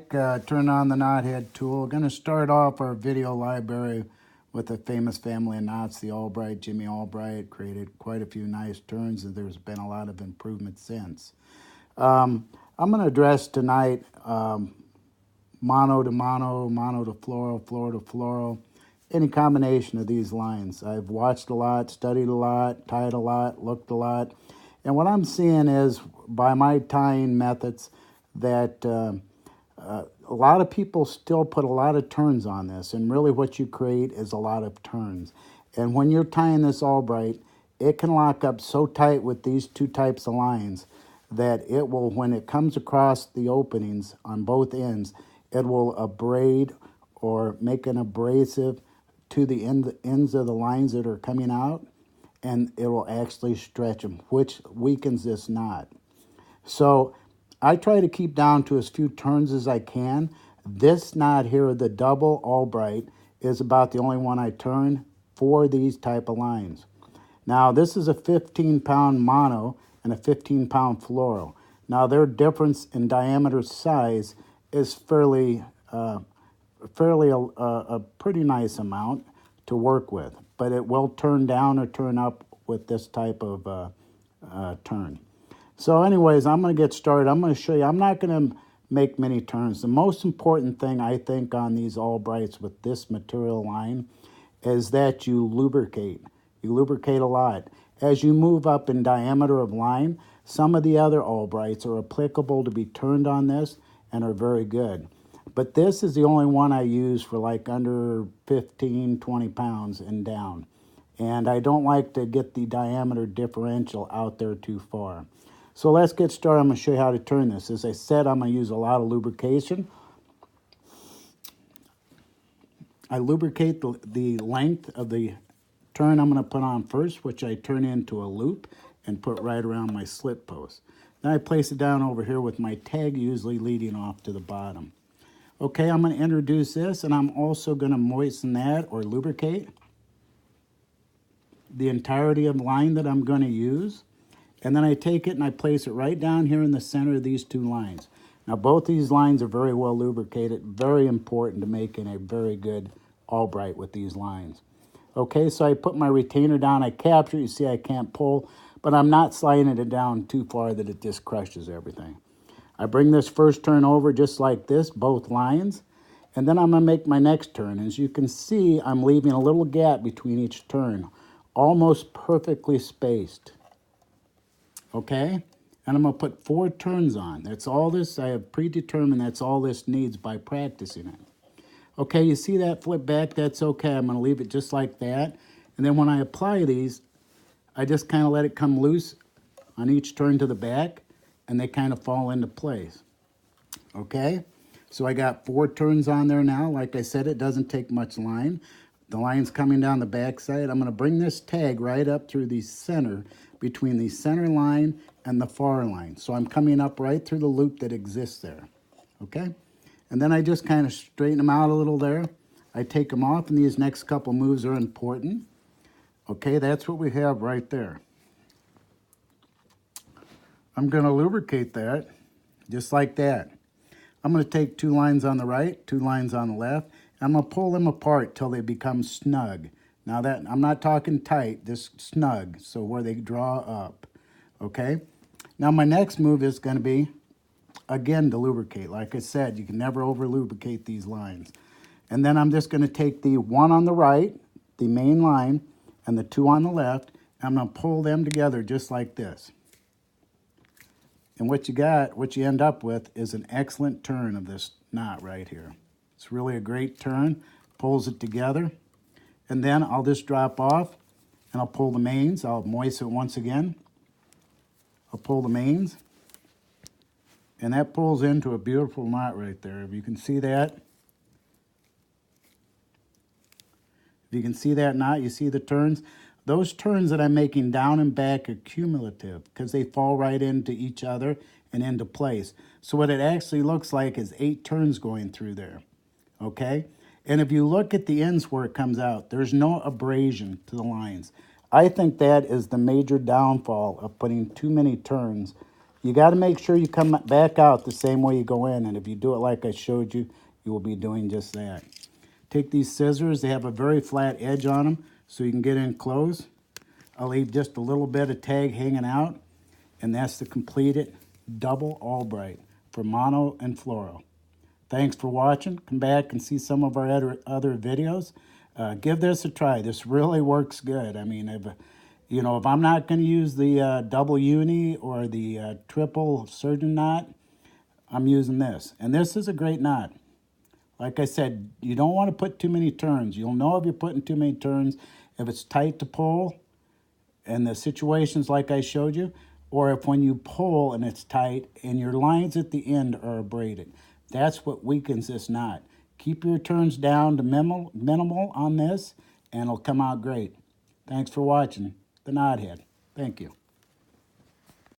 kayak, turn on the Knothead tool. Going to start off our video library with a famous family of knots, the Albright. Jimmy Albright created quite a few nice turns, and there's been a lot of improvement since. I'm going to address tonight mono to mono, mono to fluoro, fluoro to fluoro, any combination of these lines. I've watched a lot, studied a lot, tied a lot, looked a lot, and what I'm seeing is, by my tying methods, that a lot of people still put a lot of turns on this, and really what you create is a lot of turns. And when you're tying this Albright, it can lock up so tight with these two types of lines that it will, when it comes across the openings on both ends, it will abrade or make an abrasive to the ends of the lines that are coming out, and it will actually stretch them, which weakens this knot. So I try to keep down to as few turns as I can. This knot here, the double Albright, is about the only one I turn for these type of lines. Now, this is a 15-pound mono and a 15-pound fluoro. Now, their difference in diameter size is fairly a pretty nice amount to work with, but it will turn down or turn up with this type of turn. So anyways, I'm going to get started. I'm going to show you. I'm not going to make many turns. The most important thing, I think, on these Albrights with this material line is that you lubricate. You lubricate a lot. As you move up in diameter of line, some of the other Albrights are applicable to be turned on this and are very good. But this is the only one I use for like under 15, 20 pounds and down. And I don't like to get the diameter differential out there too far. So let's get started. I'm going to show you how to turn this. As I said, I'm going to use a lot of lubrication. I lubricate the length of the turn I'm going to put on first, which I turn into a loop and put right around my slit post. Then I place it down over here with my tag usually leading off to the bottom. Okay, I'm going to introduce this, and I'm also going to moisten that or lubricate the entirety of the line that I'm going to use. And then I take it and I place it right down here in the center of these two lines. Now, both these lines are very well lubricated, very important to making a very good Albright with these lines. Okay, so I put my retainer down, I capture it. You see I can't pull, but I'm not sliding it down too far that it just crushes everything. I bring this first turn over just like this, both lines, and then I'm going to make my next turn. As you can see, I'm leaving a little gap between each turn, almost perfectly spaced. Okay, and I'm going to put 4 turns on. That's all this, I have predetermined that's all this needs by practicing it. Okay, you see that flip back? That's okay. I'm going to leave it just like that. And then when I apply these, I just kind of let it come loose on each turn to the back, and they kind of fall into place. Okay, so I got 4 turns on there now. Like I said, it doesn't take much line. The line's coming down the back side. I'm going to bring this tag right up through the center, between the center line and the far line. So I'm coming up right through the loop that exists there. Okay? And then I just kind of straighten them out a little there. I take them off, and these next couple moves are important. Okay, that's what we have right there. I'm going to lubricate that just like that. I'm going to take 2 lines on the right, 2 lines on the left, and I'm going to pull them apart till they become snug. Now that, I'm not talking tight, just snug, so where they draw up, okay? Now my next move is going to be, again, to lubricate. Like I said, you can never over-lubricate these lines. And then I'm just going to take the one on the right, the main line, and the 2 on the left, and I'm going to pull them together just like this. And what you end up with is an excellent turn of this knot right here. It's really a great turn, pulls it together. And then I'll just drop off, and I'll pull the mains. I'll moisten it once again. I'll pull the mains, and that pulls into a beautiful knot right there. If you can see that. If you can see that knot, you see the turns. Those turns that I'm making down and back are cumulative because they fall right into each other and into place. So what it actually looks like is 8 turns going through there, okay? And if you look at the ends where it comes out, there's no abrasion to the lines. I think that is the major downfall of putting too many turns You got to make sure you come back out the same way you go in, and if you do it like I showed you, you will be doing just that. Take these scissors, they have a very flat edge on them, so you can get in close. I'll leave just a little bit of tag hanging out, and that's the completed double Albright for mono and fluoro. Thanks for watching. Come back and see some of our other videos. Give this a try. This really works good. I mean, if I'm not going to use the double uni or the triple surgeon knot, I'm using this. And this is a great knot. Like I said, you don't want to put too many turns. You'll know if you're putting too many turns, if it's tight to pull, and the situations like I showed you, or if when you pull and it's tight and your lines at the end are abraded. That's what weakens this knot. Keep your turns down to minimal on this, and it'll come out great. Thanks for watching the Knothead. Thank you.